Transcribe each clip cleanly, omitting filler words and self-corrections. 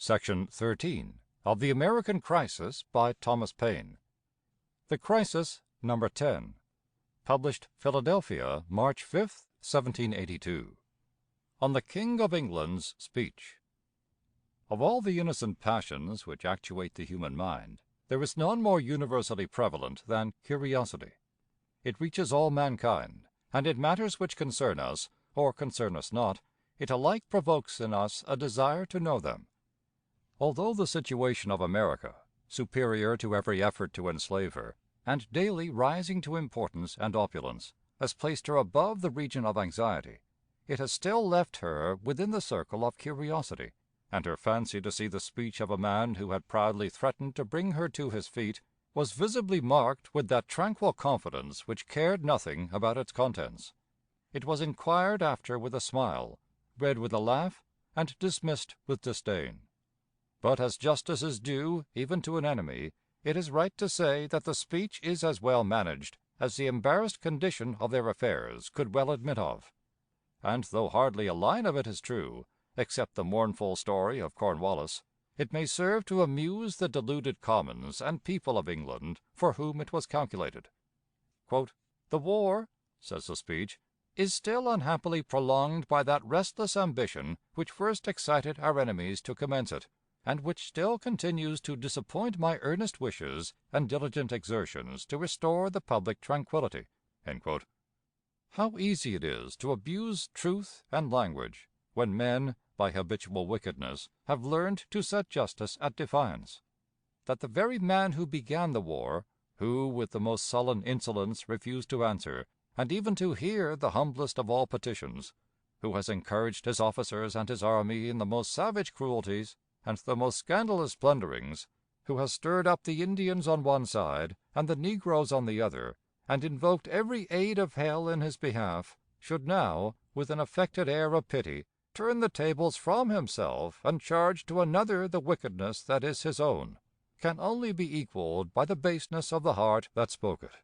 Section 13 of The American Crisis by Thomas Paine. The Crisis, number 10. Published Philadelphia, March 5th, 1782. On the King of England's Speech. Of all the innocent passions which actuate the human mind, there is none more universally prevalent than curiosity. It reaches all mankind, and in matters which concern us, or concern us not, it alike provokes in us a desire to know them. Although the situation of America, superior to every effort to enslave her, and daily rising to importance and opulence, has placed her above the region of anxiety, it has still left her within the circle of curiosity, and her fancy to see the speech of a man who had proudly threatened to bring her to his feet was visibly marked with that tranquil confidence which cared nothing about its contents. It was inquired after with a smile, read with a laugh, and dismissed with disdain. But as justice is due even to an enemy, it is right to say that the speech is as well managed as the embarrassed condition of their affairs could well admit of. And though hardly a line of it is true, except the mournful story of Cornwallis, it may serve to amuse the deluded commons and people of England for whom it was calculated. "The war," says the speech, "is still unhappily prolonged by that restless ambition which first excited our enemies to commence it, and which still continues to disappoint my earnest wishes and diligent exertions to restore the public tranquillity." How easy it is to abuse truth and language when men, by habitual wickedness, have learned to set justice at defiance. That the very man who began the war, who with the most sullen insolence refused to answer, and even to hear the humblest of all petitions, who has encouraged his officers and his army in the most savage cruelties and the most scandalous plunderings, who has stirred up the Indians on one side and the negroes on the other, and invoked every aid of hell in his behalf, should now, with an affected air of pity, turn the tables from himself and charge to another the wickedness that is his own, can only be equaled by the baseness of the heart that spoke it.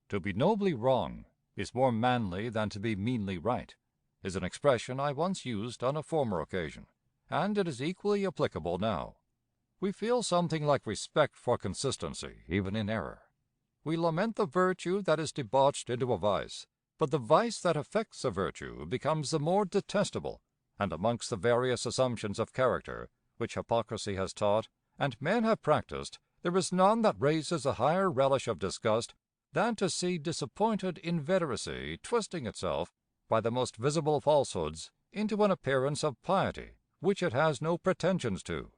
To be nobly wrong is more manly than to be meanly right, is an expression I once used on a former occasion, and it is equally applicable now. We feel something like respect for consistency even in error. We lament the virtue that is debauched into a vice, but the vice that affects a virtue becomes the more detestable, and amongst the various assumptions of character which hypocrisy has taught and men have practiced, there is none that raises a higher relish of disgust than to see disappointed inveteracy twisting itself, by the most visible falsehoods, into an appearance of piety which it has no pretensions to.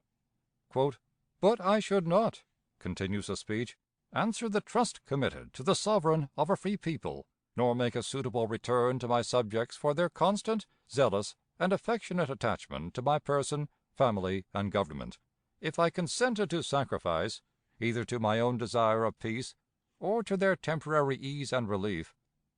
"But I should not," continues the speech, "answer the trust committed to the sovereign of a free people, nor make a suitable return to my subjects for their constant, zealous, and affectionate attachment to my person, family, and government, if I consented to sacrifice, either to my own desire of peace or to their temporary ease and relief,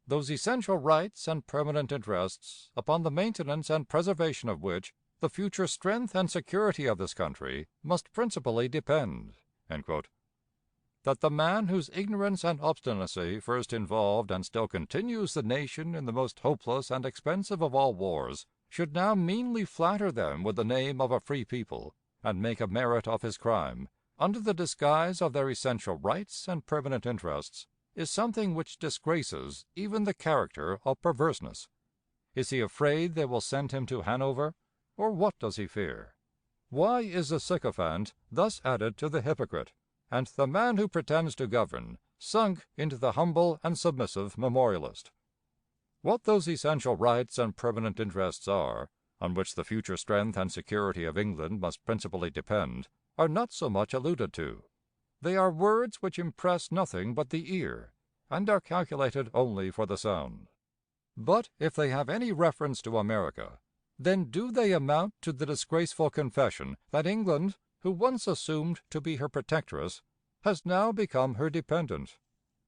those essential rights and permanent interests upon the maintenance and preservation of which the future strength and security of this country must principally depend." That the man whose ignorance and obstinacy first involved and still continues the nation in the most hopeless and expensive of all wars should now meanly flatter them with the name of a free people, and make a merit of his crime, under the disguise of their essential rights and permanent interests, is something which disgraces even the character of perverseness. Is he afraid they will send him to Hanover, or what does he fear? Why is the sycophant thus added to the hypocrite, and the man who pretends to govern sunk into the humble and submissive memorialist? What those essential rights and permanent interests are, on which the future strength and security of England must principally depend, are not so much alluded to. They are words which impress nothing but the ear, and are calculated only for the sound. But if they have any reference to America, then do they amount to the disgraceful confession that England, who once assumed to be her protectress, has now become her dependent.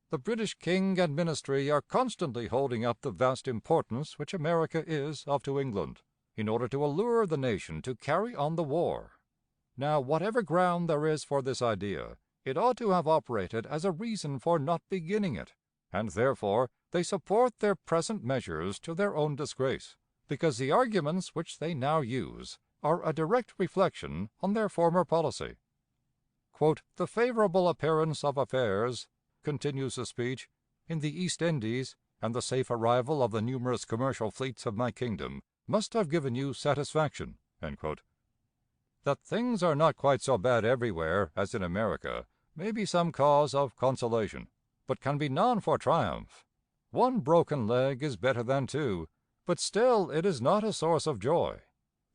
The British King and Ministry are constantly holding up the vast importance which America is of to England, in order to allure the nation to carry on the war. Now, whatever ground there is for this idea, it ought to have operated as a reason for not beginning it, and therefore they support their present measures to their own disgrace, because the arguments which they now use are a direct reflection on their former policy. "The favorable appearance of affairs," continues the speech, "in the East Indies, and the safe arrival of the numerous commercial fleets of my kingdom, must have given you satisfaction." That things are not quite so bad everywhere as in America may be some cause of consolation, but can be none for triumph. One broken leg is better than two, but still it is not a source of joy.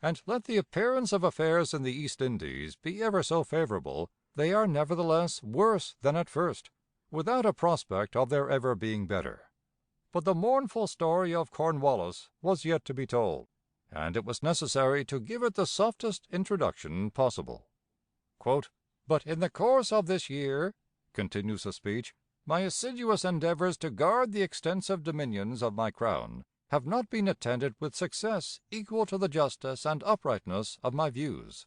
And let the appearance of affairs in the East Indies be ever so favorable, they are nevertheless worse than at first, without a prospect of their ever being better. But the mournful story of Cornwallis was yet to be told, and it was necessary to give it the softest introduction possible. "But in the course of this year," continues the speech, "my assiduous endeavors to guard the extensive dominions of my crown have not been attended with success equal to the justice and uprightness of my views."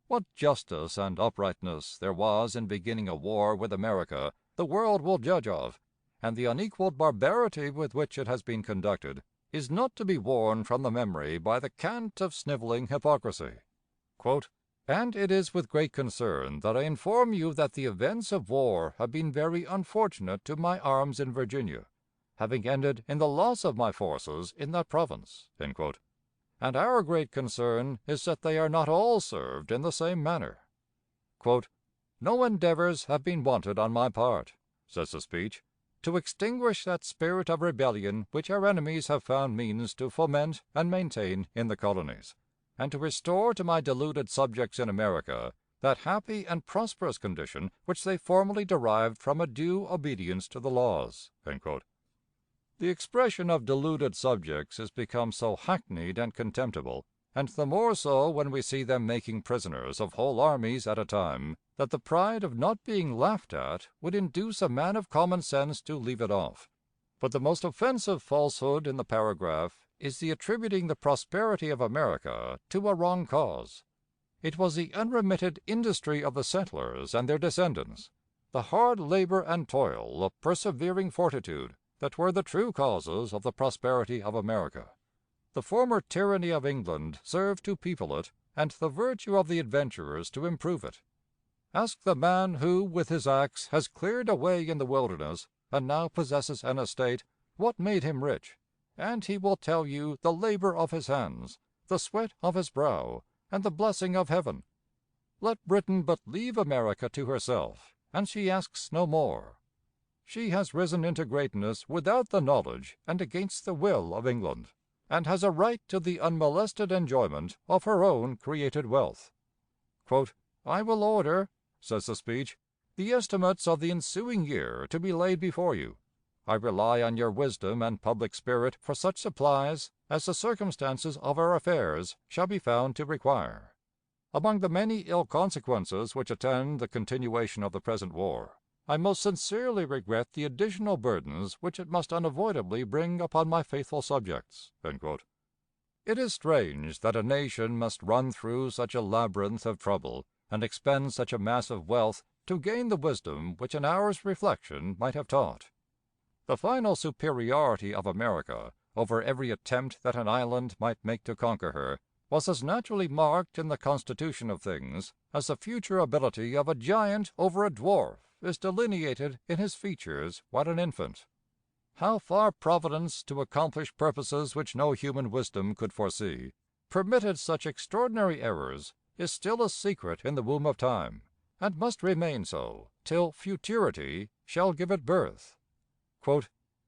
What justice and uprightness there was in beginning a war with America the world will judge of, and the unequaled barbarity with which it has been conducted is not to be worn from the memory by the cant of sniveling hypocrisy. "And it is with great concern that I inform you that the events of war have been very unfortunate to my arms in Virginia, having ended in the loss of my forces in that province." And our great concern is that they are not all served in the same manner. "No endeavors have been wanted on my part," says the speech, "to extinguish that spirit of rebellion which our enemies have found means to foment and maintain in the colonies, and to restore to my deluded subjects in America that happy and prosperous condition which they formerly derived from a due obedience to the laws." The expression of deluded subjects is become so hackneyed and contemptible, and the more so when we see them making prisoners of whole armies at a time, that the pride of not being laughed at would induce a man of common sense to leave it off. But the most offensive falsehood in the paragraph is the attributing the prosperity of America to a wrong cause. It was the unremitted industry of the settlers and their descendants, the hard labor and toil of persevering fortitude, that were the true causes of the prosperity of America. The former tyranny of England served to people it, and the virtue of the adventurers to improve it. Ask the man who, with his axe, has cleared a way in the wilderness, and now possesses an estate, what made him rich, and he will tell you the labor of his hands, the sweat of his brow, and the blessing of Heaven. Let Britain but leave America to herself, and she asks no more. She has risen into greatness without the knowledge and against the will of England, and has a right to the unmolested enjoyment of her own created wealth. "I will order," says the speech, "the estimates of the ensuing year to be laid before you. I rely on your wisdom and public spirit for such supplies as the circumstances of our affairs shall be found to require. Among the many ill consequences which attend the continuation of the present war, I most sincerely regret the additional burdens which it must unavoidably bring upon my faithful subjects." It is strange that a nation must run through such a labyrinth of trouble and expend such a mass of wealth to gain the wisdom which an hour's reflection might have taught. The final superiority of America over every attempt that an island might make to conquer her was as naturally marked in the constitution of things as the future ability of a giant over a dwarf is delineated in his features while an infant. How far Providence, to accomplish purposes which no human wisdom could foresee, permitted such extraordinary errors is still a secret in the womb of time, and must remain so till futurity shall give it birth.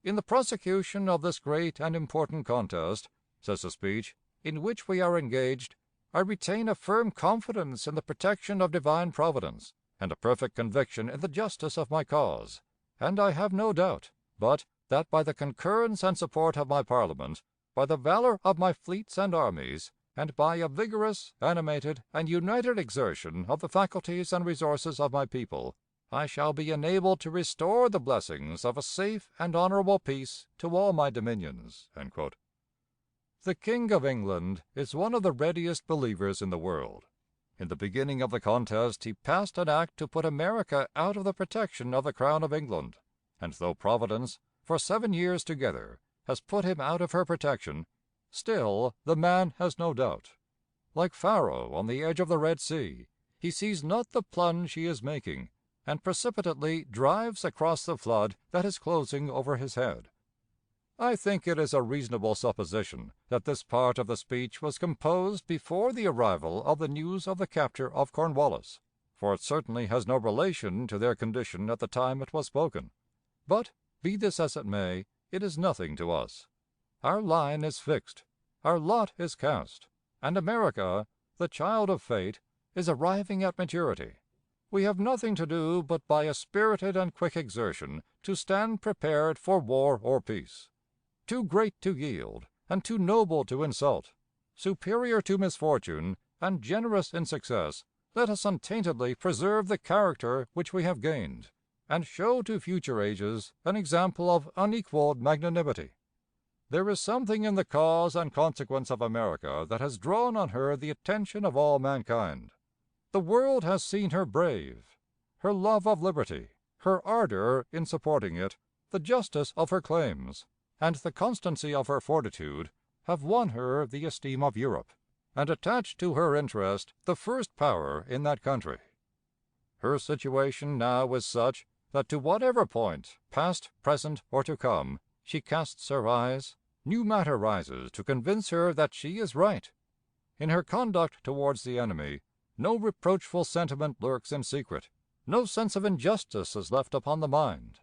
"In the prosecution of this great and important contest," says the speech, "in which we are engaged, I retain a firm confidence in the protection of divine Providence, and a perfect conviction in the justice of my cause, and I have no doubt but that by the concurrence and support of my Parliament, by the valor of my fleets and armies, and by a vigorous, animated, and united exertion of the faculties and resources of my people, I shall be enabled to restore the blessings of a safe and honorable peace to all my dominions." The King of England is one of the readiest believers in the world. In the beginning of the contest he passed an act to put America out of the protection of the Crown of England, and though Providence, for 7 years together, has put him out of her protection, still the man has no doubt. Like Pharaoh on the edge of the Red Sea, he sees not the plunge he is making, and precipitately drives across the flood that is closing over his head. I think it is a reasonable supposition that this part of the speech was composed before the arrival of the news of the capture of Cornwallis, for it certainly has no relation to their condition at the time it was spoken. But, be this as it may, it is nothing to us. Our line is fixed, our lot is cast, and America, the child of fate, is arriving at maturity. We have nothing to do but by a spirited and quick exertion to stand prepared for war or peace. Too great to yield, and too noble to insult, superior to misfortune, and generous in success, let us untaintedly preserve the character which we have gained, and show to future ages an example of unequaled magnanimity. There is something in the cause and consequence of America that has drawn on her the attention of all mankind. The world has seen her brave. Her love of liberty, her ardor in supporting it, the justice of her claims, and the constancy of her fortitude have won her the esteem of Europe, and attached to her interest the first power in that country. Her situation now is such that to whatever point, past, present, or to come, she casts her eyes, new matter rises to convince her that she is right. In her conduct towards the enemy, no reproachful sentiment lurks in secret, no sense of injustice is left upon the mind.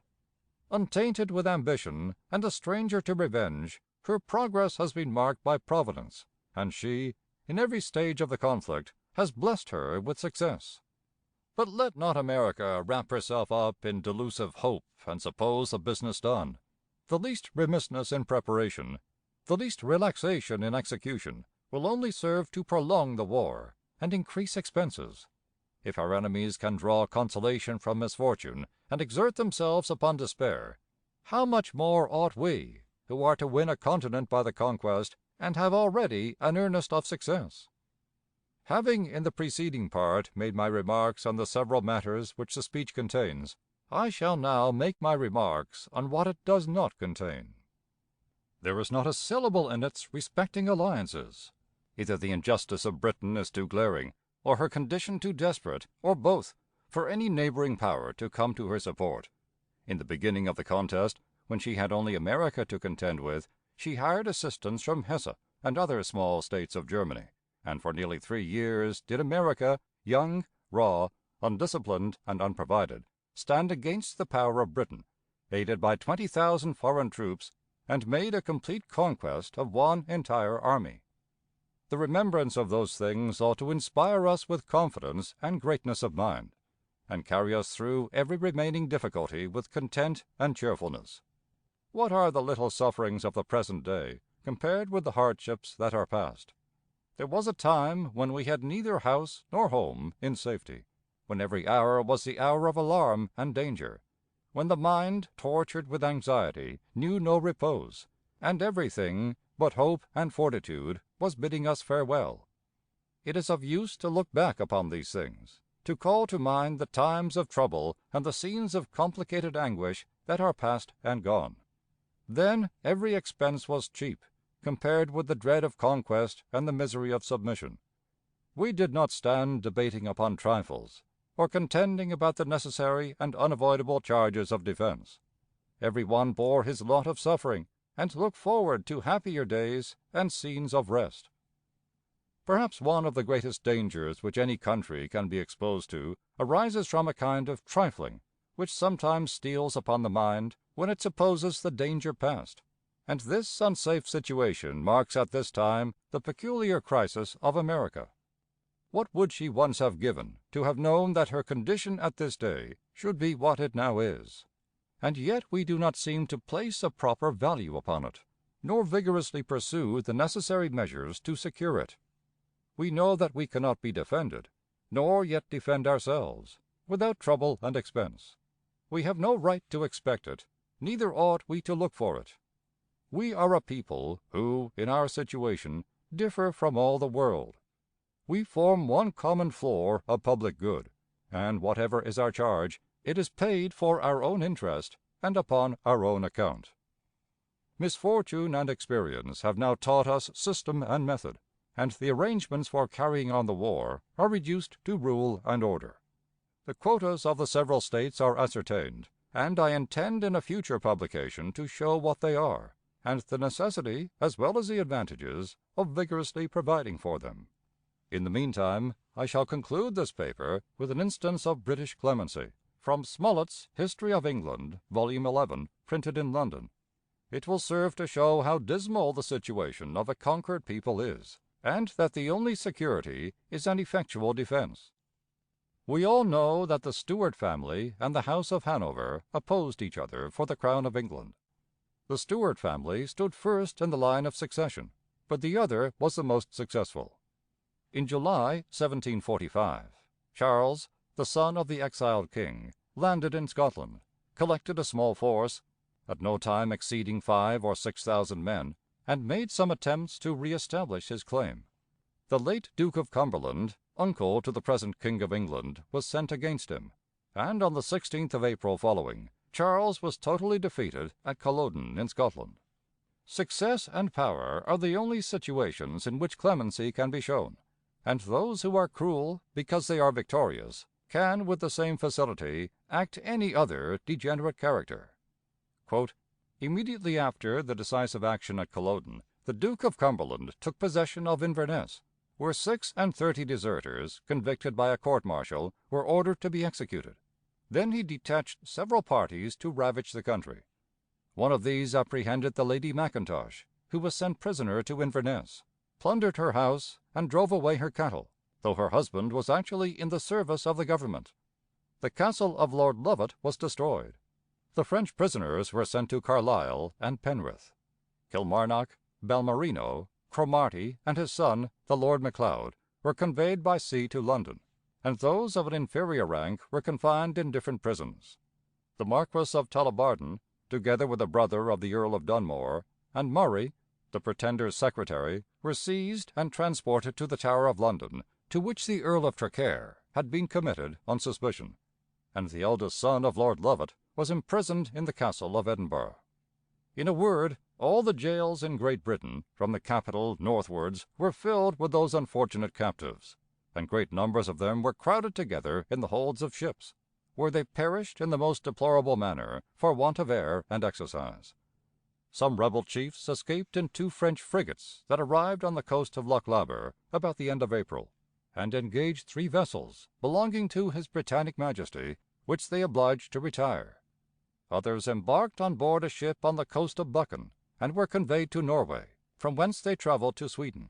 Untainted with ambition and a stranger to revenge, her progress has been marked by Providence, and she, in every stage of the conflict, has blessed her with success. But let not America wrap herself up in delusive hope and suppose the business done. The least remissness in preparation, the least relaxation in execution, will only serve to prolong the war and increase expenses. If our enemies can draw consolation from misfortune and exert themselves upon despair, how much more ought we, who are to win a continent by the conquest and have already an earnest of success? Having in the preceding part made my remarks on the several matters which the speech contains, I shall now make my remarks on what it does not contain. There is not a syllable in it respecting alliances. Either the injustice of Britain is too glaring, or her condition too desperate, or both, for any neighboring power to come to her support. In the beginning of the contest, when she had only America to contend with, she hired assistance from Hesse and other small states of Germany, and for nearly 3 years did America, young, raw, undisciplined, and unprovided, stand against the power of Britain, aided by 20,000 foreign troops, and made a complete conquest of one entire army. The remembrance of those things ought to inspire us with confidence and greatness of mind, and carry us through every remaining difficulty with content and cheerfulness. What are the little sufferings of the present day compared with the hardships that are past? There was a time when we had neither house nor home in safety, when every hour was the hour of alarm and danger, when the mind, tortured with anxiety, knew no repose, and everything but hope and fortitude was bidding us farewell. It is of use to look back upon these things, to call to mind the times of trouble and the scenes of complicated anguish that are past and gone. Then every expense was cheap, compared with the dread of conquest and the misery of submission. We did not stand debating upon trifles, or contending about the necessary and unavoidable charges of defense. Every one bore his lot of suffering, and looked forward to happier days and scenes of rest. Perhaps one of the greatest dangers which any country can be exposed to arises from a kind of trifling which sometimes steals upon the mind when it supposes the danger past, and this unsafe situation marks at this time the peculiar crisis of America. What would she once have given to have known that her condition at this day should be what it now is? And yet we do not seem to place a proper value upon it, nor vigorously pursue the necessary measures to secure it. We know that we cannot be defended, nor yet defend ourselves, without trouble and expense. We have no right to expect it, neither ought we to look for it. We are a people who, in our situation, differ from all the world. We form one common floor of public good, and whatever is our charge, it is paid for our own interest and upon our own account. Misfortune and experience have now taught us system and method, and the arrangements for carrying on the war are reduced to rule and order. The quotas of the several States are ascertained, and I intend in a future publication to show what they are, and the necessity as well as the advantages of vigorously providing for them. In the meantime, I shall conclude this paper with an instance of British clemency, from Smollett's History of England, Volume 11, printed in London. It will serve to show how dismal the situation of a conquered people is, and that the only security is an effectual defense. We all know that the Stuart family and the House of Hanover opposed each other for the crown of England. The Stuart family stood first in the line of succession, but the other was the most successful. In July 1745, Charles, the son of the exiled king, landed in Scotland, collected a small force, at no time exceeding 5,000 or 6,000 men, and made some attempts to re-establish his claim. The late Duke of Cumberland, uncle to the present King of England, was sent against him, and on the 16th of April following, Charles was totally defeated at Culloden in Scotland. Success and power are the only situations in which clemency can be shown, and those who are cruel because they are victorious can with the same facility act any other degenerate character. Immediately after the decisive action at Culloden, the Duke of Cumberland took possession of Inverness, where 36 deserters, convicted by a court-martial, were ordered to be executed. Then he detached several parties to ravage the country. One of these apprehended the Lady Mackintosh, who was sent prisoner to Inverness, plundered her house, and drove away her cattle, though her husband was actually in the service of the government. The castle of Lord Lovat was destroyed. The French prisoners were sent to Carlisle and Penrith. Kilmarnock, Balmerino, Cromarty, and his son, the Lord Macleod, were conveyed by sea to London, and those of an inferior rank were confined in different prisons. The Marquess of Tullibardine, together with a brother of the Earl of Dunmore, and Murray, the Pretender's secretary, were seized and transported to the Tower of London, to which the Earl of Traquair had been committed on suspicion, and the eldest son of Lord Lovat was imprisoned in the Castle of Edinburgh. In a word, all the jails in Great Britain, from the capital northwards, were filled with those unfortunate captives, and great numbers of them were crowded together in the holds of ships, where they perished in the most deplorable manner for want of air and exercise. Some rebel chiefs escaped in 2 French frigates that arrived on the coast of Loch Laber about the end of April, and engaged 3 vessels belonging to His Britannic Majesty, which they obliged to retire. Others embarked on board a ship on the coast of Buchan, and were conveyed to Norway, from whence they travelled to Sweden.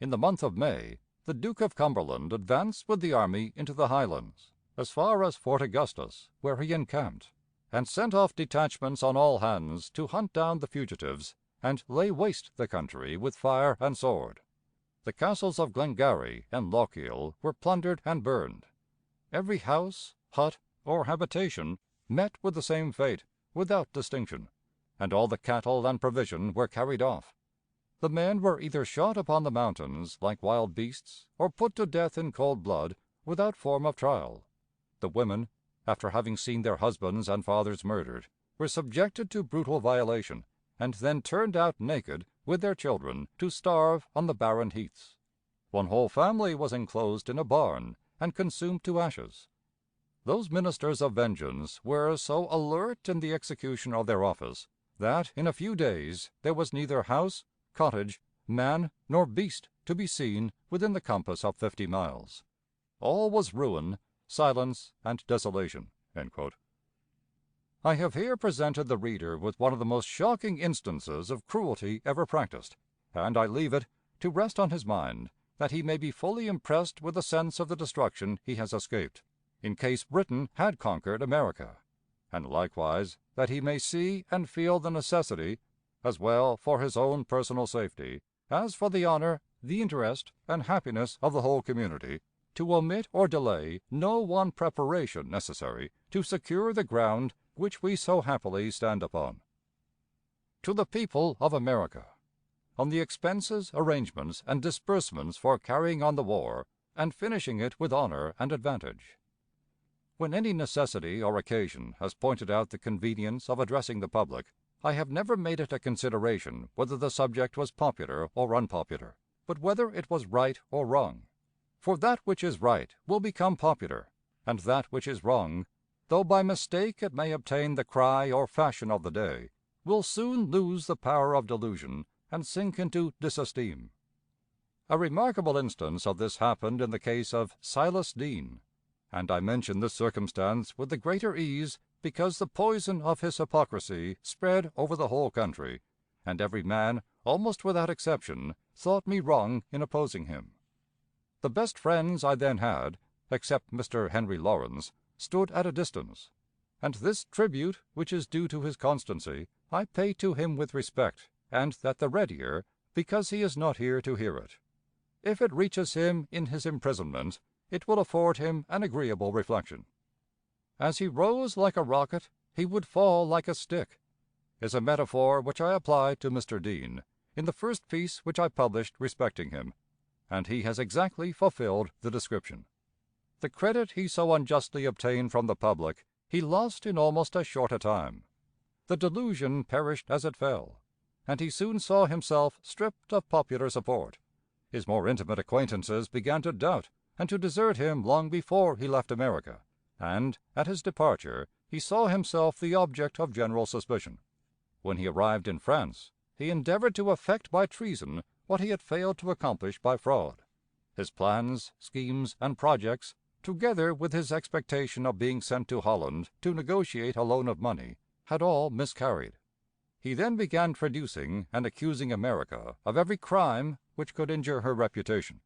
In the month of May, the Duke of Cumberland advanced with the army into the Highlands, as far as Fort Augustus, where he encamped, and sent off detachments on all hands to hunt down the fugitives and lay waste the country with fire and sword. The castles of Glengarry and Lochiel were plundered and burned. Every house, hut, or habitation met with the same fate, without distinction, and all the cattle and provision were carried off. The men were either shot upon the mountains like wild beasts, or put to death in cold blood, without form of trial. The women, after having seen their husbands and fathers murdered, were subjected to brutal violation, and then turned out naked, with their children, to starve on the barren heaths. One whole family was enclosed in a barn and consumed to ashes. Those ministers of vengeance were so alert in the execution of their office that in a few days there was neither house, cottage, man, nor beast to be seen within the compass of 50 miles. All was ruin, silence, and desolation." I have here presented the reader with one of the most shocking instances of cruelty ever practiced, and I leave it, to rest on his mind, that he may be fully impressed with a sense of the destruction he has escaped, in case Britain had conquered America, and likewise that he may see and feel the necessity, as well for his own personal safety as for the honor, the interest, and happiness of the whole community, to omit or delay no one preparation necessary to secure the ground which we so happily stand upon. To the People of America, on the expenses, arrangements, and disbursements for carrying on the war and finishing it with honor and advantage. When any necessity or occasion has pointed out the convenience of addressing the public, I have never made it a consideration whether the subject was popular or unpopular. but whether it was right or wrong. For that which is right will become popular, and that which is wrong, though by mistake it may obtain the cry or fashion of the day, will soon lose the power of delusion and sink into disesteem. A remarkable instance of this happened in the case of Silas Deane, and I mention this circumstance with the greater ease because the poison of his hypocrisy spread over the whole country, and every man, almost without exception, thought me wrong in opposing him. The best friends I then had, except Mr. Henry Lawrence, stood at a distance, and this tribute, which is due to his constancy, I pay to him with respect, and that the readier, because he is not here to hear it. If it reaches him in his imprisonment, it will afford him an agreeable reflection. As he rose like a rocket, he would fall like a stick, is a metaphor which I applied to Mr. Deane in the first piece which I published respecting him, and he has exactly fulfilled the description. The credit he so unjustly obtained from the public he lost in almost as short a time. The delusion perished as it fell, and he soon saw himself stripped of popular support. His more intimate acquaintances began to doubt and to desert him long before he left America, and, at his departure, he saw himself the object of general suspicion. When he arrived in France, he endeavored to effect by treason what he had failed to accomplish by fraud. His plans, schemes, and projects, together with his expectation of being sent to Holland to negotiate a loan of money, had all miscarried. He then began traducing and accusing America of every crime which could injure her reputation,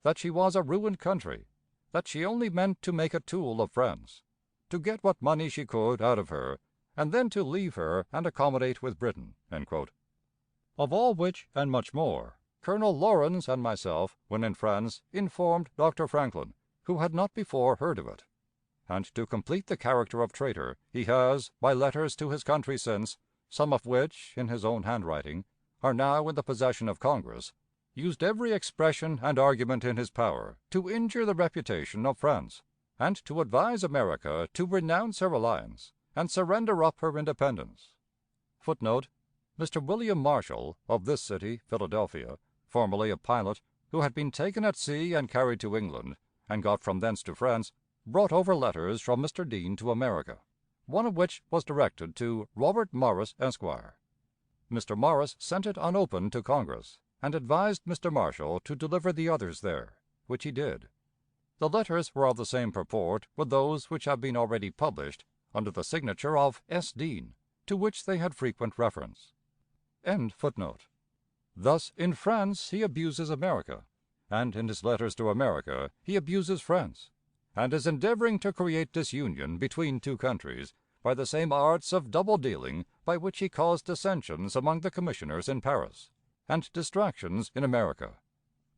"that she was a ruined country, that she only meant to make a tool of France, to get what money she could out of her, and then to leave her and accommodate with Britain." Of all which and much more, Colonel Lawrence and myself, when in France, informed Dr. Franklin, who had not before heard of it. And to complete the character of traitor, he has, by letters to his country since, some of which, in his own handwriting, are now in the possession of Congress, used every expression and argument in his power to injure the reputation of France, and to advise America to renounce her alliance and surrender up her independence. Mr. William Marshall, of this city, Philadelphia, formerly a pilot, who had been taken at sea and carried to England, and got from thence to France, brought over letters from Mr. Deane to America, one of which was directed to Robert Morris, Esquire. Mr. Morris sent it unopened to Congress, and advised Mr. Marshall to deliver the others there, which he did. The letters were of the same purport with those which have been already published, under the signature of S. Deane, to which they had frequent reference. Thus, in France he abuses America, and in his letters to America he abuses France, and is endeavoring to create disunion between two countries by the same arts of double dealing by which he caused dissensions among the commissioners in Paris, and distractions in America.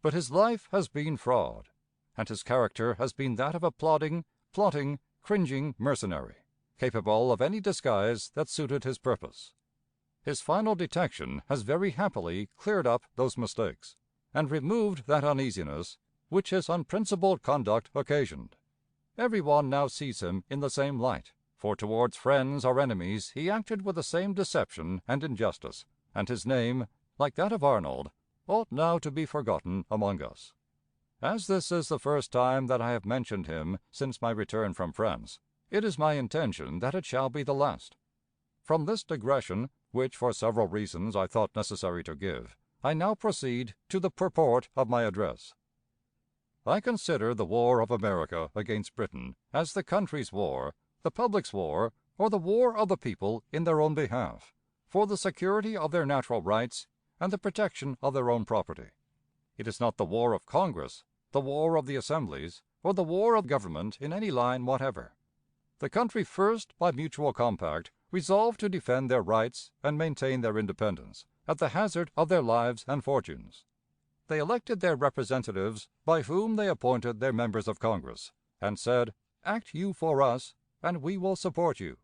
But his life has been fraud, and his character has been that of a plodding, plotting, cringing mercenary, capable of any disguise that suited his purpose. His final detection has very happily cleared up those mistakes, and removed that uneasiness which his unprincipled conduct occasioned. Every one now sees him in the same light, for towards friends or enemies he acted with the same deception and injustice, and his name, like that of Arnold, ought now to be forgotten among us. As this is the first time that I have mentioned him since my return from France, it is my intention that it shall be the last. From this digression, which for several reasons I thought necessary to give, I now proceed to the purport of my address. I consider the war of America against Britain as the country's war, the public's war, or the war of the people in their own behalf, for the security of their natural rights and the protection of their own property. It is not the war of Congress, the war of the assemblies, or the war of government in any line whatever. The country first, by mutual compact, resolved to defend their rights and maintain their independence, at the hazard of their lives and fortunes. They elected their representatives, by whom they appointed their members of Congress, and said, "Act you for us, and we will support you."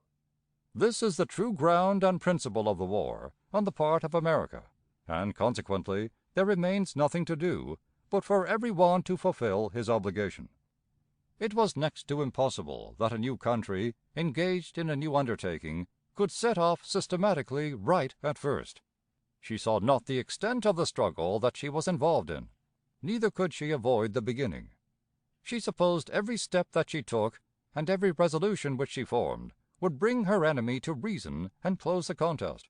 This is the true ground and principle of the war on the part of America, and, consequently, there remains nothing to do but for every one to fulfill his obligation. It was next to impossible that a new country, engaged in a new undertaking, could set off systematically right at first. She saw not the extent of the struggle that she was involved in, neither could she avoid the beginning. She supposed every step that she took, and every resolution which she formed, would bring her enemy to reason and close the contest.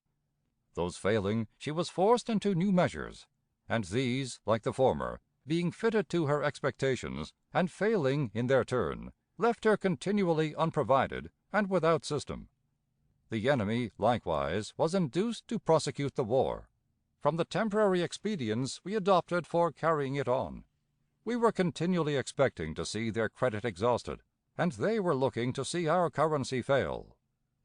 Those failing, she was forced into new measures, and these, like the former, being fitted to her expectations, and failing in their turn, left her continually unprovided and without system. The enemy, likewise, was induced to prosecute the war, from the temporary expedients we adopted for carrying it on. We were continually expecting to see their credit exhausted, and they were looking to see our currency fail.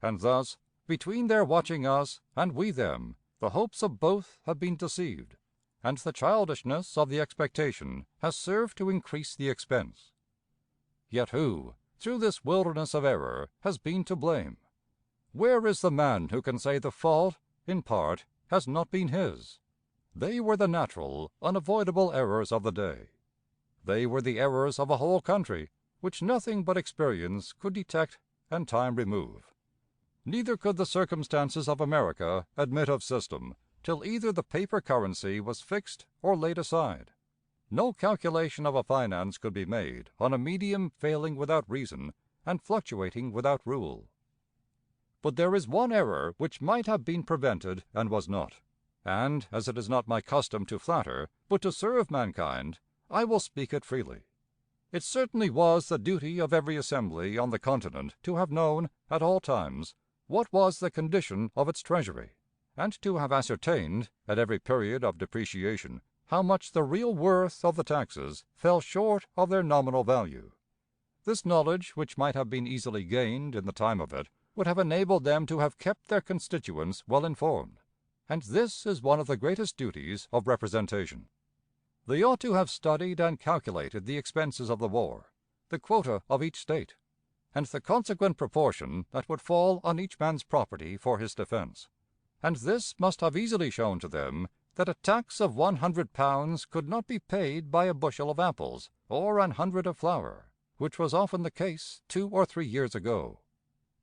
And thus, between their watching us and we them, the hopes of both have been deceived, and the childishness of the expectation has served to increase the expense. Yet who, through this wilderness of error, has been to blame? Where is the man who can say the fault, in part, has not been his? They were the natural, unavoidable errors of the day. They were the errors of a whole country, which nothing but experience could detect and time remove. Neither could the circumstances of America admit of system till either the paper currency was fixed or laid aside. No calculation of a finance could be made on a medium failing without reason and fluctuating without rule. But there is one error which might have been prevented and was not, and, as it is not my custom to flatter, but to serve mankind, I will speak it freely. It certainly was the duty of every assembly on the continent to have known, at all times, what was the condition of its treasury, and to have ascertained, at every period of depreciation, how much the real worth of the taxes fell short of their nominal value. This knowledge, which might have been easily gained in the time of it, would have enabled them to have kept their constituents well informed, and this is one of the greatest duties of representation. They ought to have studied and calculated the expenses of the war, the quota of each State, and the consequent proportion that would fall on each man's property for his defense, and this must have easily shown to them that a tax of £100 could not be paid by a bushel of apples or an hundred of flour, which was often the case 2 or 3 years ago.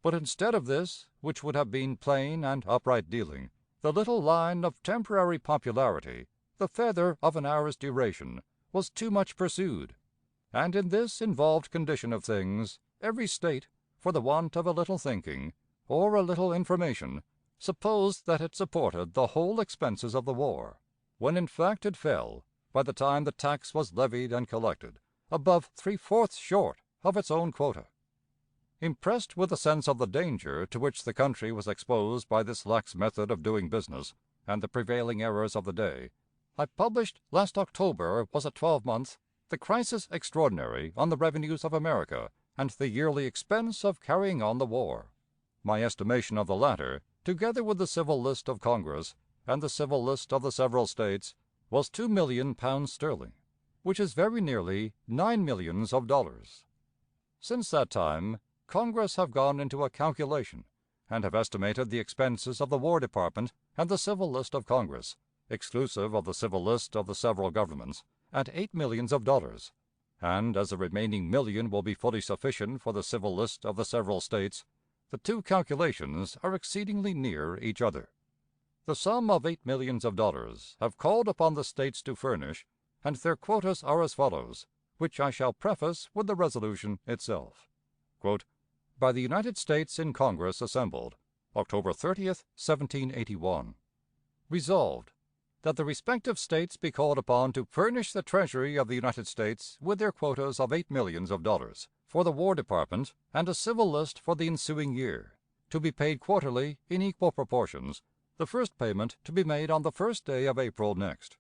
But instead of this, which would have been plain and upright dealing, the little line of temporary popularity, the feather of an hour's duration, was too much pursued, and in this involved condition of things, every State, for the want of a little thinking, or a little information, supposed that it supported the whole expenses of the war, when in fact it fell, by the time the tax was levied and collected, above 3/4 short of its own quota. Impressed with a sense of the danger to which the country was exposed by this lax method of doing business, and the prevailing errors of the day, I published last October was a 12-month The Crisis Extraordinary on the Revenues of America and the Yearly Expense of Carrying on the War. My estimation of the latter, together with the civil list of Congress and the civil list of the several States, was £2,000,000 sterling, which is very nearly $9 millions. Since that time, Congress have gone into a calculation, and have estimated the expenses of the War Department and the civil list of Congress, exclusive of the civil list of the several governments, at $8 millions, and as the remaining million will be fully sufficient for the civil list of the several States, the two calculations are exceedingly near each other. The sum of $8 millions have called upon the States to furnish, and their quotas are as follows, which I shall preface with the resolution itself. By the United States in Congress assembled, October 30th, 1781. Resolved, that the respective States be called upon to furnish the Treasury of the United States with their quotas of $8 millions for the War Department and a civil list for the ensuing year, to be paid quarterly in equal proportions, the first payment to be made on the first day of April next.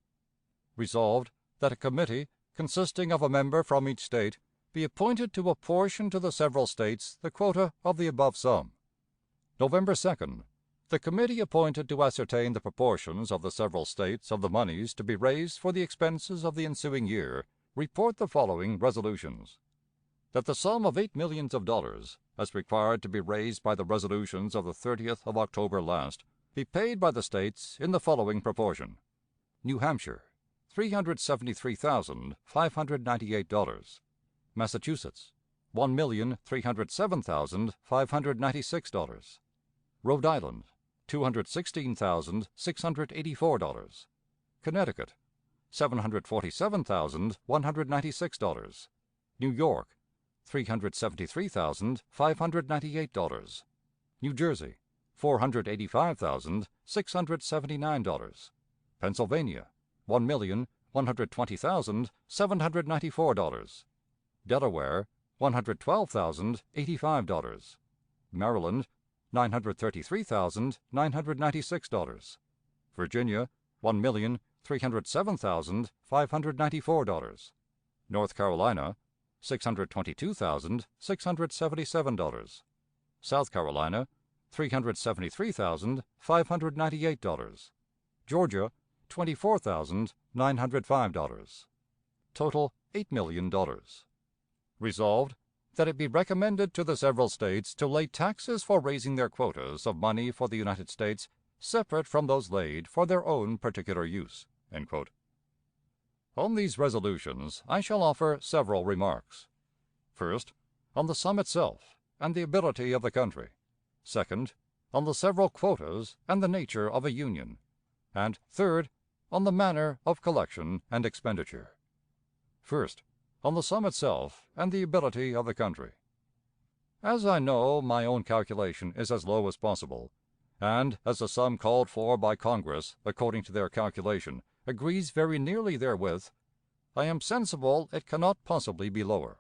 Resolved, that a committee, consisting of a member from each State, be appointed to apportion to the several States the quota of the above sum. November 2d. The committee appointed to ascertain the proportions of the several States of the moneys to be raised for the expenses of the ensuing year report the following resolutions: that the sum of $8 millions, as required to be raised by the resolutions of the 30th of October last, be paid by the States in the following proportion: New Hampshire, $373,598; Massachusetts, $1,307,596; Rhode Island, $216,684. Connecticut, $747,196. New York, $373,598. New Jersey, $485,679. Pennsylvania, $1,120,794. Delaware, $112,085. Maryland, $933,996. Virginia, $1,307,594. North Carolina, $622,677. South Carolina, $373,598. Georgia, $24,905. Total $8 million. Resolved, that it be recommended to the several States to lay taxes for raising their quotas of money for the United States separate from those laid for their own particular use." On these resolutions I shall offer several remarks. First, on the sum itself and the ability of the country. Second, on the several quotas and the nature of a union. And third, on the manner of collection and expenditure. First, on the sum itself and the ability of the country. As I know my own calculation is as low as possible, and as the sum called for by Congress, according to their calculation, agrees very nearly therewith, I am sensible it cannot possibly be lower.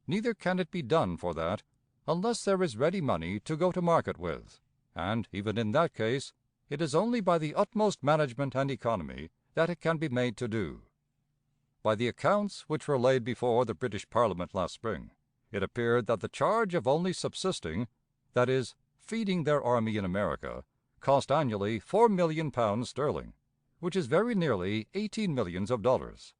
Neither can it be done for that, unless there is ready money to go to market with, and, even in that case, it is only by the utmost management and economy that it can be made to do. By the accounts which were laid before the British Parliament last spring, it appeared that the charge of only subsisting, that is, feeding their army in America, cost annually £4,000,000 sterling, which is very nearly $18 millions of dollars.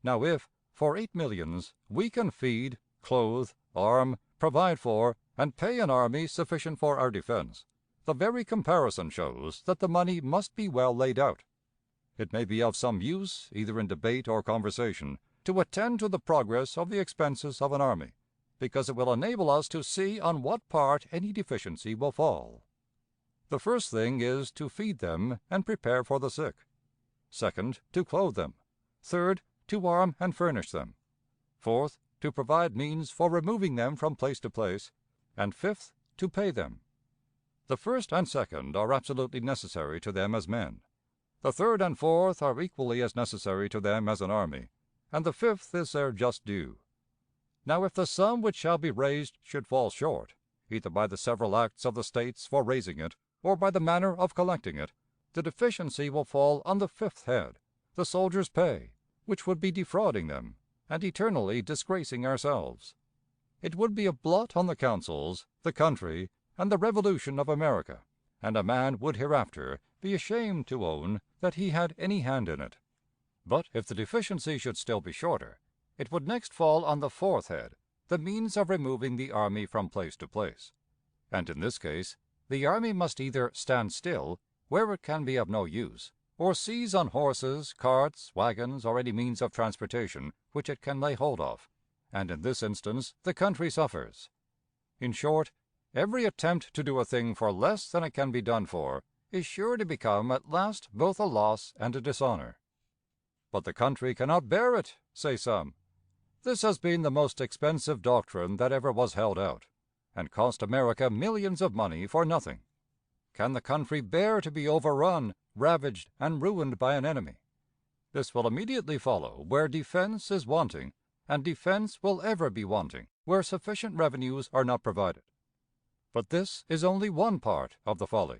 Now, if, for $8 millions, we can feed, clothe, arm, provide for, and pay an army sufficient for our defense, the very comparison shows that the money must be well laid out. It may be of some use, either in debate or conversation, to attend to the progress of the expenses of an army, because it will enable us to see on what part any deficiency will fall. The first thing is to feed them and prepare for the sick. Second, to clothe them. Third, to arm and furnish them. Fourth, to provide means for removing them from place to place. And fifth, to pay them. The first and second are absolutely necessary to them as men. The third and fourth are equally as necessary to them as an army, and the fifth is their just due. Now, if the sum which shall be raised should fall short, either by the several acts of the States for raising it, or by the manner of collecting it, the deficiency will fall on the fifth head, the soldiers' pay, which would be defrauding them, and eternally disgracing ourselves. It would be a blot on the councils, the country, and the Revolution of America, and a man would hereafter be ashamed to own that he had any hand in it. But if the deficiency should still be shorter, it would next fall on the fourth head, the means of removing the army from place to place. And in this case, the army must either stand still, where it can be of no use, or seize on horses, carts, wagons, or any means of transportation which it can lay hold of, and in this instance the country suffers. In short, every attempt to do a thing for less than it can be done for is sure to become at last both a loss and a dishonor. But the country cannot bear it, say some. This has been the most expensive doctrine that ever was held out, and cost America millions of money for nothing. Can the country bear to be overrun, ravaged, and ruined by an enemy? This will immediately follow where defense is wanting, and defense will ever be wanting where sufficient revenues are not provided. But this is only one part of the folly.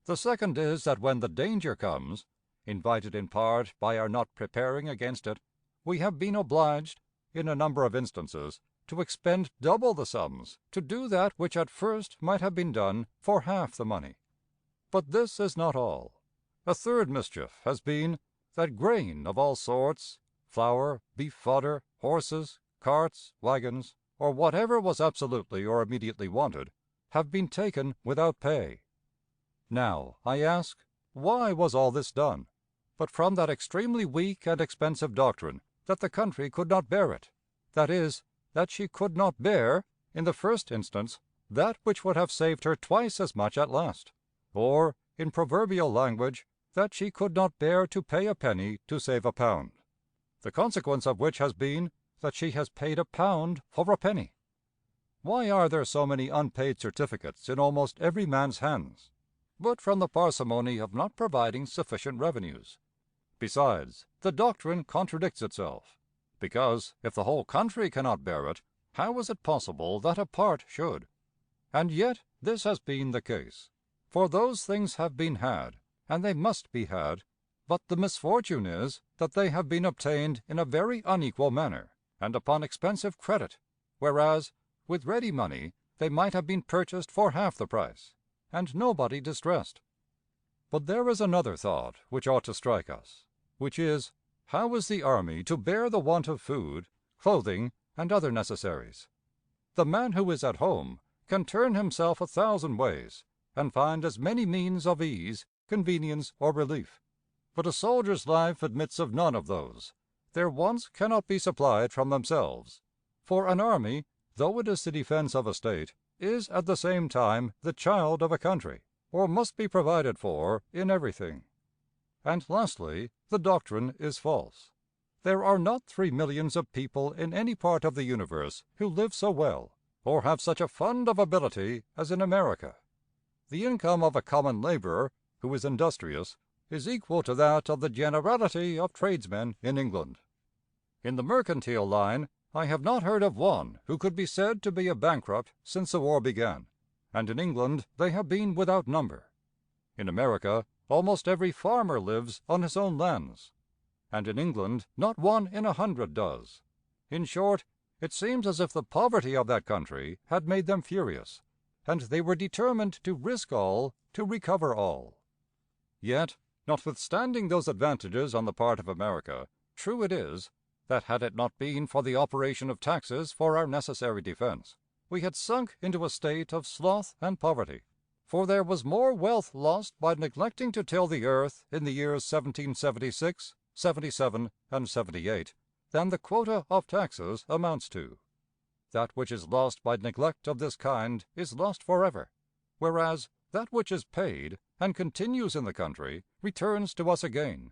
The second is that when the danger comes, invited in part by our not preparing against it, we have been obliged, in a number of instances, to expend double the sums to do that which at first might have been done for half the money. But this is not all. A third mischief has been that grain of all sorts, flour, beef fodder, horses, carts, wagons, or whatever was absolutely or immediately wanted, have been taken without pay. Now, I ask, why was all this done? But from that extremely weak and expensive doctrine that the country could not bear it, that is, that she could not bear, in the first instance, that which would have saved her twice as much at last, or, in proverbial language, that she could not bear to pay a penny to save a pound, the consequence of which has been that she has paid a pound for a penny. Why are there so many unpaid certificates in almost every man's hands? But from the parsimony of not providing sufficient revenues. Besides, the doctrine contradicts itself, because, if the whole country cannot bear it, how is it possible that a part should? And yet this has been the case, for those things have been had, and they must be had, but the misfortune is that they have been obtained in a very unequal manner, and upon expensive credit, whereas, with ready money, they might have been purchased for half the price, and nobody distressed. But there is another thought which ought to strike us, which is, how is the army to bear the want of food, clothing, and other necessaries? The man who is at home can turn himself 1,000 ways, and find as many means of ease, convenience, or relief. But a soldier's life admits of none of those. Their wants cannot be supplied from themselves. For an army, though it is the defense of a state, is at the same time the child of a country, or must be provided for in everything. And lastly, the doctrine is false. There are not 3 millions of people in any part of the universe who live so well, or have such a fund of ability as in America. The income of a common laborer, who is industrious, is equal to that of the generality of tradesmen in England. In the mercantile line, I have not heard of one who could be said to be a bankrupt since the war began, and in England they have been without number. In America, almost every farmer lives on his own lands, and in England not 1 in 100 does. In short, it seems as if the poverty of that country had made them furious, and they were determined to risk all to recover all. Yet, notwithstanding those advantages on the part of America, true it is that had it not been for the operation of taxes for our necessary defense, we had sunk into a state of sloth and poverty, for there was more wealth lost by neglecting to till the earth in the years 1776, 77, and 78 than the quota of taxes amounts to. That which is lost by neglect of this kind is lost forever, whereas that which is paid and continues in the country returns to us again,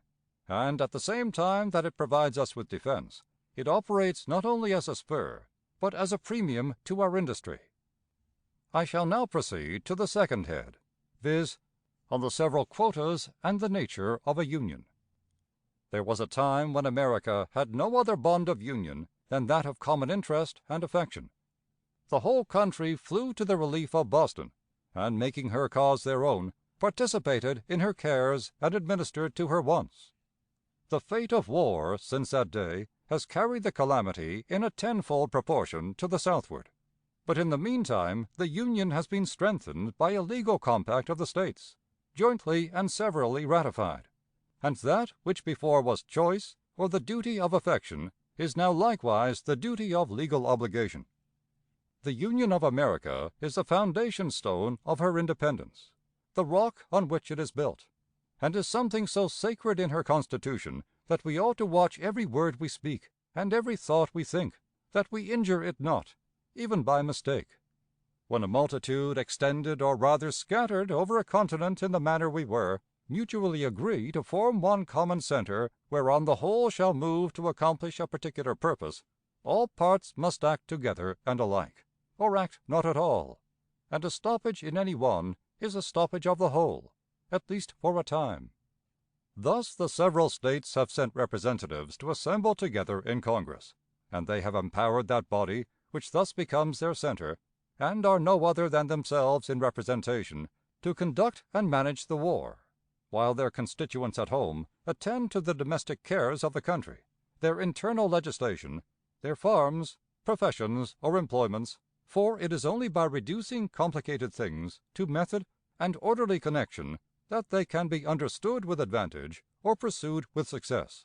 and at the same time that it provides us with defense, it operates not only as a spur, but as a premium to our industry. I shall now proceed to the second head, viz., on the several quotas and the nature of a union. There was a time when America had no other bond of union than that of common interest and affection. The whole country flew to the relief of Boston, and, making her cause their own, participated in her cares and administered to her wants. The fate of war since that day has carried the calamity in a tenfold proportion to the southward. But in the meantime the Union has been strengthened by a legal compact of the States, jointly and severally ratified, and that which before was choice or the duty of affection is now likewise the duty of legal obligation. The Union of America is the foundation stone of her independence, the rock on which it is built, and is something so sacred in her Constitution that we ought to watch every word we speak and every thought we think, that we injure it not, even by mistake. When a multitude, extended or rather scattered over a continent in the manner we were, mutually agree to form one common center whereon the whole shall move to accomplish a particular purpose, all parts must act together and alike, or act not at all, and a stoppage in any one is a stoppage of the whole, at least for a time. Thus the several States have sent representatives to assemble together in Congress, and they have empowered that body, which thus becomes their center, and are no other than themselves in representation, to conduct and manage the war, while their constituents at home attend to the domestic cares of the country, their internal legislation, their farms, professions, or employments, for it is only by reducing complicated things to method and orderly connection that they can be understood with advantage or pursued with success.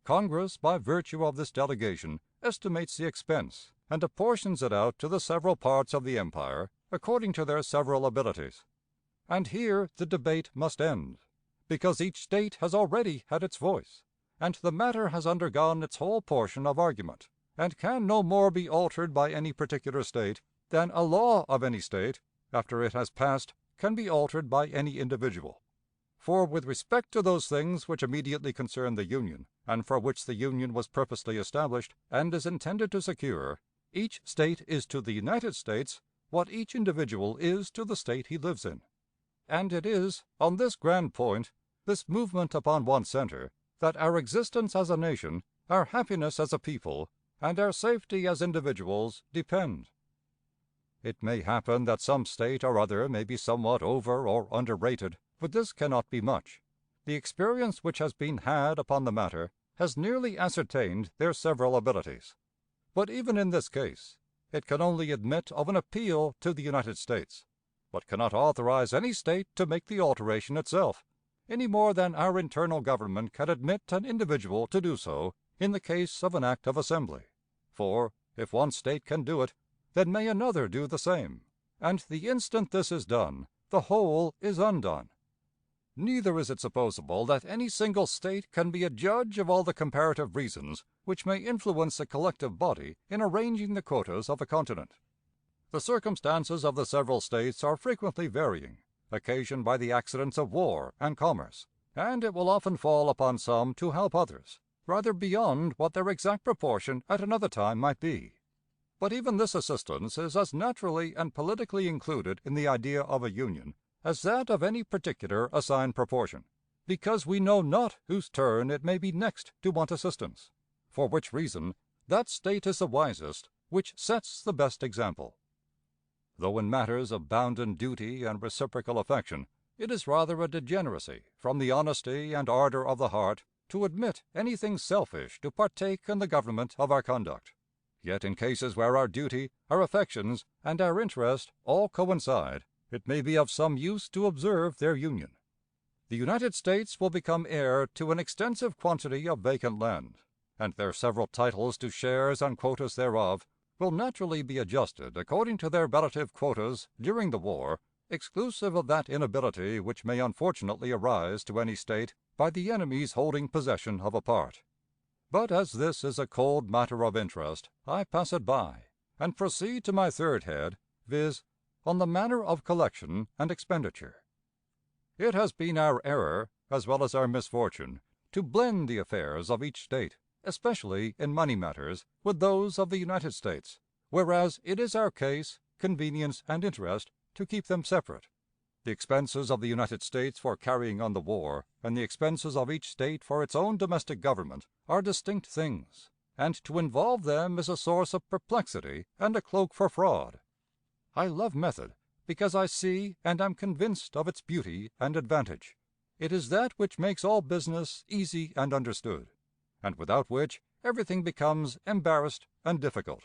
Congress, by virtue of this delegation, estimates the expense and apportions it out to the several parts of the empire according to their several abilities. And here the debate must end, because each State has already had its voice, and the matter has undergone its whole portion of argument, and can no more be altered by any particular State than a law of any State, after it has passed, can be altered by any individual. For with respect to those things which immediately concern the Union, and for which the Union was purposely established and is intended to secure, each State is to the United States what each individual is to the State he lives in. And it is on this grand point, this movement upon one center, that our existence as a nation, our happiness as a people, and our safety as individuals depend. It may happen that some State or other may be somewhat over or underrated, but this cannot be much. The experience which has been had upon the matter has nearly ascertained their several abilities. But even in this case, it can only admit of an appeal to the United States, but cannot authorize any State to make the alteration itself, any more than our internal government can admit an individual to do so in the case of an act of assembly. For, if one State can do it, then may another do the same, and the instant this is done, the whole is undone. Neither is it supposable that any single State can be a judge of all the comparative reasons which may influence the collective body in arranging the quotas of a continent. The circumstances of the several States are frequently varying, occasioned by the accidents of war and commerce, and it will often fall upon some to help others, rather beyond what their exact proportion at another time might be. But even this assistance is as naturally and politically included in the idea of a union as that of any particular assigned proportion, because we know not whose turn it may be next to want assistance, for which reason that State is the wisest which sets the best example. Though in matters of bounden duty and reciprocal affection, it is rather a degeneracy from the honesty and ardor of the heart to admit anything selfish to partake in the government of our conduct. Yet in cases where our duty, our affections, and our interest all coincide, it may be of some use to observe their union. The United States will become heir to an extensive quantity of vacant land, and their several titles to shares and quotas thereof will naturally be adjusted according to their relative quotas during the war, exclusive of that inability which may unfortunately arise to any State by the enemy's holding possession of a part. But as this is a cold matter of interest, I pass it by, and proceed to my third head, viz., on the manner of collection and expenditure. It has been our error, as well as our misfortune, to blend the affairs of each State, especially in money matters, with those of the United States, whereas it is our case, convenience, and interest to keep them separate. The expenses of the United States for carrying on the war, and the expenses of each State for its own domestic government, are distinct things, and to involve them is a source of perplexity and a cloak for fraud. I love method because I see and am convinced of its beauty and advantage. It is that which makes all business easy and understood, and without which everything becomes embarrassed and difficult.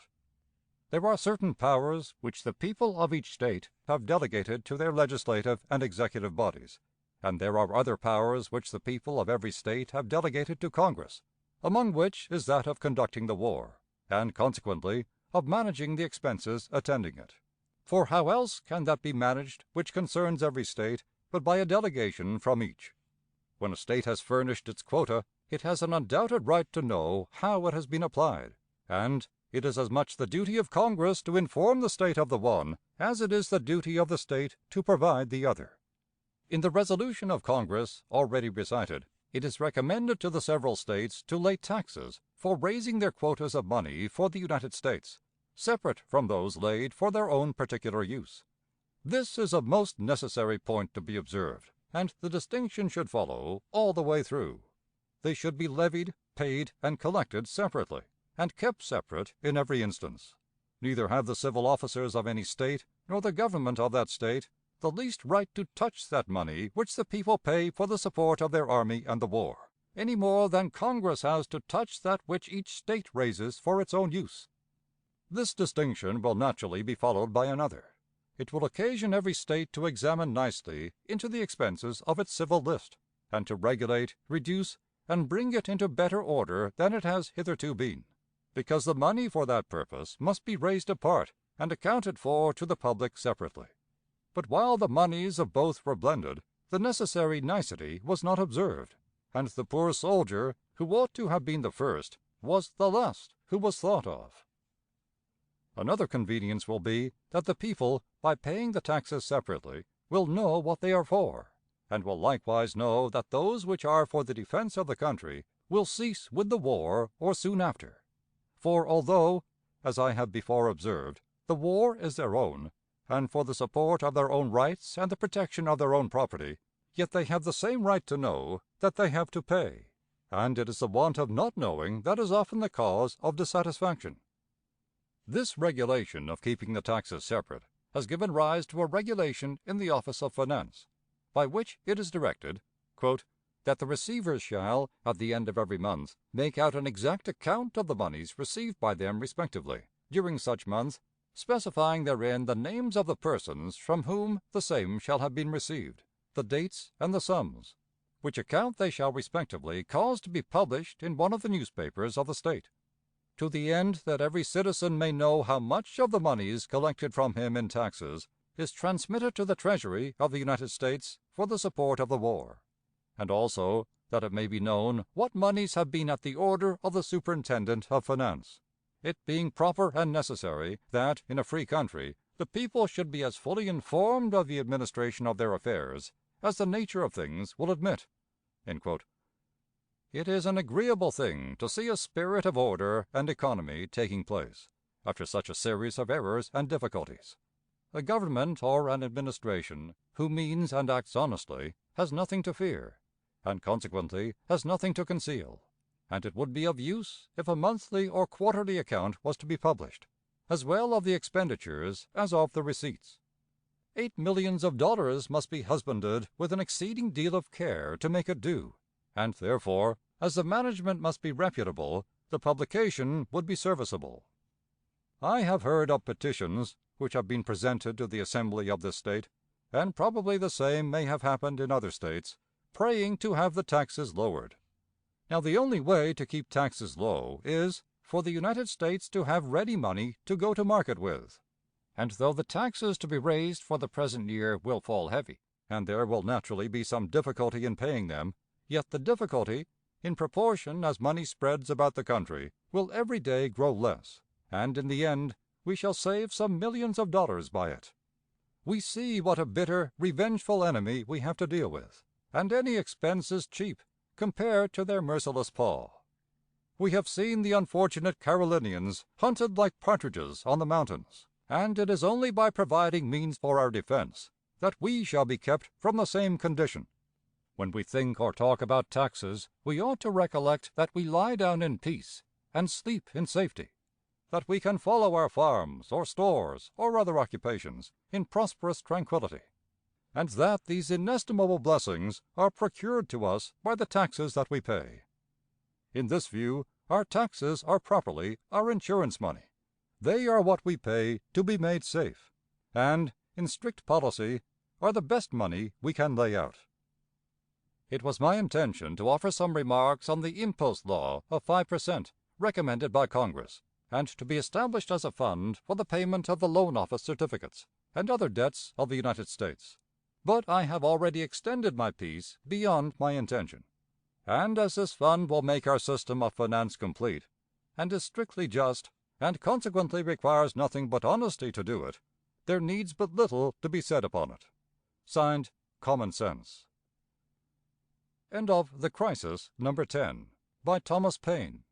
There are certain powers which the people of each State have delegated to their legislative and executive bodies, and there are other powers which the people of every State have delegated to Congress, among which is that of conducting the war, and, consequently, of managing the expenses attending it. For how else can that be managed which concerns every State but by a delegation from each? When a State has furnished its quota, it has an undoubted right to know how it has been applied, and it is as much the duty of Congress to inform the State of the one as it is the duty of the State to provide the other. In the resolution of Congress already recited, it is recommended to the several States to lay taxes for raising their quotas of money for the United States, separate from those laid for their own particular use. This is a most necessary point to be observed, and the distinction should follow all the way through. They should be levied, paid, and collected separately, and kept separate in every instance. Neither have the civil officers of any State, nor the government of that State, the least right to touch that money which the people pay for the support of their army and the war, any more than Congress has to touch that which each State raises for its own use. This distinction will naturally be followed by another. It will occasion every State to examine nicely into the expenses of its civil list, and to regulate, reduce, and bring it into better order than it has hitherto been, because the money for that purpose must be raised apart and accounted for to the public separately. But while the moneys of both were blended, the necessary nicety was not observed, and the poor soldier, who ought to have been the first, was the last who was thought of. Another convenience will be that the people, by paying the taxes separately, will know what they are for, and will likewise know that those which are for the defense of the country will cease with the war or soon after. For although, as I have before observed, the war is their own, and for the support of their own rights and the protection of their own property, yet they have the same right to know that they have to pay, and it is the want of not knowing that is often the cause of dissatisfaction. This regulation of keeping the taxes separate has given rise to a regulation in the Office of Finance, by which it is directed, "that the receivers shall, at the end of every month, make out an exact account of the moneys received by them respectively during such month, specifying therein the names of the persons from whom the same shall have been received, the dates, and the sums, which account they shall respectively cause to be published in one of the newspapers of the State, to the end that every citizen may know how much of the moneys collected from him in taxes is transmitted to the Treasury of the United States for the support of the war, and also that it may be known what moneys have been at the order of the Superintendent of Finance, it being proper and necessary that, in a free country, the people should be as fully informed of the administration of their affairs as the nature of things will admit." It is an agreeable thing to see a spirit of order and economy taking place, after such a series of errors and difficulties. A government or an administration who means and acts honestly has nothing to fear, and consequently has nothing to conceal, and it would be of use if a monthly or quarterly account was to be published, as well of the expenditures as of the receipts. $8 millions must be husbanded with an exceeding deal of care to make it do, and therefore, as the management must be reputable, the publication would be serviceable. I have heard of petitions which have been presented to the Assembly of this State, and probably the same may have happened in other States, praying to have the taxes lowered. Now, the only way to keep taxes low is for the United States to have ready money to go to market with. And though the taxes to be raised for the present year will fall heavy, and there will naturally be some difficulty in paying them, yet the difficulty, in proportion as money spreads about the country, will every day grow less, and in the end we shall save some millions of dollars by it. We see what a bitter, revengeful enemy we have to deal with, and any expense is cheap compared to their merciless paw. We have seen the unfortunate Carolinians hunted like partridges on the mountains, and it is only by providing means for our defense that we shall be kept from the same condition. When we think or talk about taxes, we ought to recollect that we lie down in peace and sleep in safety, that we can follow our farms or stores or other occupations in prosperous tranquillity, and that these inestimable blessings are procured to us by the taxes that we pay. In this view, our taxes are properly our insurance money. They are what we pay to be made safe, and, in strict policy, are the best money we can lay out. It was my intention to offer some remarks on the impost law of 5% recommended by Congress, and to be established as a fund for the payment of the loan office certificates and other debts of the United States. But I have already extended my piece beyond my intention, and as this fund will make our system of finance complete, and is strictly just, and consequently requires nothing but honesty to do it, there needs but little to be said upon it. Signed, Common Sense. End of The Crisis, Number 10, by Thomas Paine.